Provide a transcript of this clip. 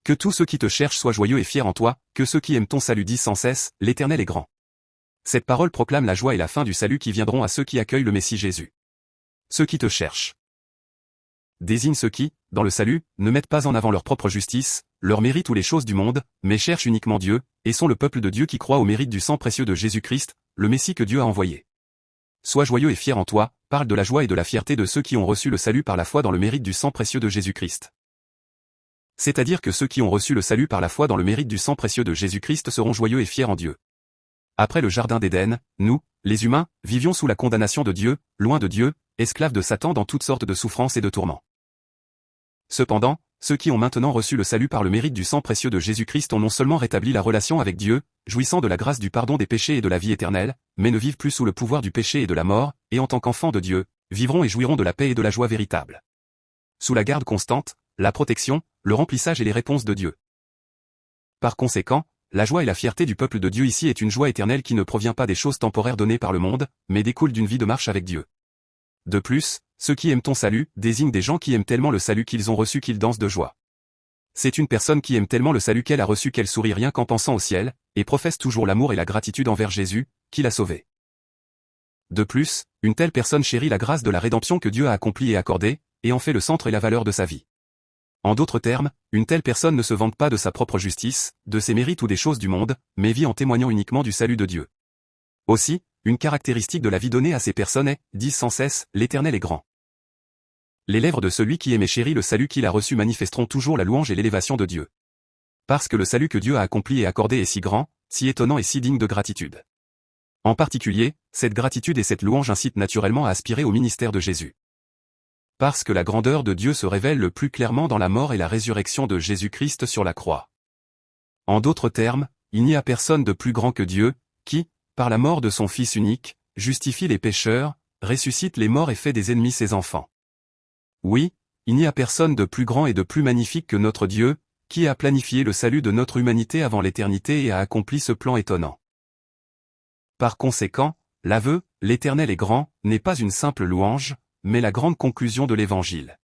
Que tous ceux qui te cherchent soient joyeux et fiers en toi, que ceux qui aiment ton salut disent sans cesse, l'Éternel est grand. Cette parole proclame la joie et la fin du salut qui viendront à ceux qui accueillent le Messie Jésus. Ceux qui te cherchent désigne ceux qui, dans le salut, ne mettent pas en avant leur propre justice, leur mérite ou les choses du monde, mais cherchent uniquement Dieu, et sont le peuple de Dieu qui croit au mérite du sang précieux de Jésus-Christ, le Messie que Dieu a envoyé. Sois joyeux et fier en toi, parle de la joie et de la fierté de ceux qui ont reçu le salut par la foi dans le mérite du sang précieux de Jésus-Christ. C'est-à-dire que ceux qui ont reçu le salut par la foi dans le mérite du sang précieux de Jésus-Christ seront joyeux et fiers en Dieu. Après le jardin d'Éden, nous, les humains, vivions sous la condamnation de Dieu, loin de Dieu, esclaves de Satan dans toutes sortes de souffrances et de tourments. Cependant, ceux qui ont maintenant reçu le salut par le mérite du sang précieux de Jésus-Christ ont non seulement rétabli la relation avec Dieu, jouissant de la grâce du pardon des péchés et de la vie éternelle, mais ne vivent plus sous le pouvoir du péché et de la mort, et en tant qu'enfants de Dieu, vivront et jouiront de la paix et de la joie véritable. Sous la garde constante, la protection, le remplissage et les réponses de Dieu. Par conséquent, la joie et la fierté du peuple de Dieu ici est une joie éternelle qui ne provient pas des choses temporaires données par le monde, mais découle d'une vie de marche avec Dieu. De plus, ceux qui aiment ton salut désignent des gens qui aiment tellement le salut qu'ils ont reçu qu'ils dansent de joie. C'est une personne qui aime tellement le salut qu'elle a reçu qu'elle sourit rien qu'en pensant au ciel, et professe toujours l'amour et la gratitude envers Jésus, qui l'a sauvée. De plus, une telle personne chérit la grâce de la rédemption que Dieu a accomplie et accordée, et en fait le centre et la valeur de sa vie. En d'autres termes, une telle personne ne se vante pas de sa propre justice, de ses mérites ou des choses du monde, mais vit en témoignant uniquement du salut de Dieu. Aussi, une caractéristique de la vie donnée à ces personnes est, disent sans cesse, l'Éternel est grand. Les lèvres de celui qui aime et chérit le salut qu'il a reçu manifesteront toujours la louange et l'élévation de Dieu. Parce que le salut que Dieu a accompli et accordé est si grand, si étonnant et si digne de gratitude. En particulier, cette gratitude et cette louange incitent naturellement à aspirer au ministère de Jésus. Parce que la grandeur de Dieu se révèle le plus clairement dans la mort et la résurrection de Jésus-Christ sur la croix. En d'autres termes, il n'y a personne de plus grand que Dieu, qui, par la mort de son Fils unique, justifie les pécheurs, ressuscite les morts et fait des ennemis ses enfants. Oui, il n'y a personne de plus grand et de plus magnifique que notre Dieu, qui a planifié le salut de notre humanité avant l'éternité et a accompli ce plan étonnant. Par conséquent, l'aveu, l'Éternel est grand, n'est pas une simple louange, mais la grande conclusion de l'Évangile.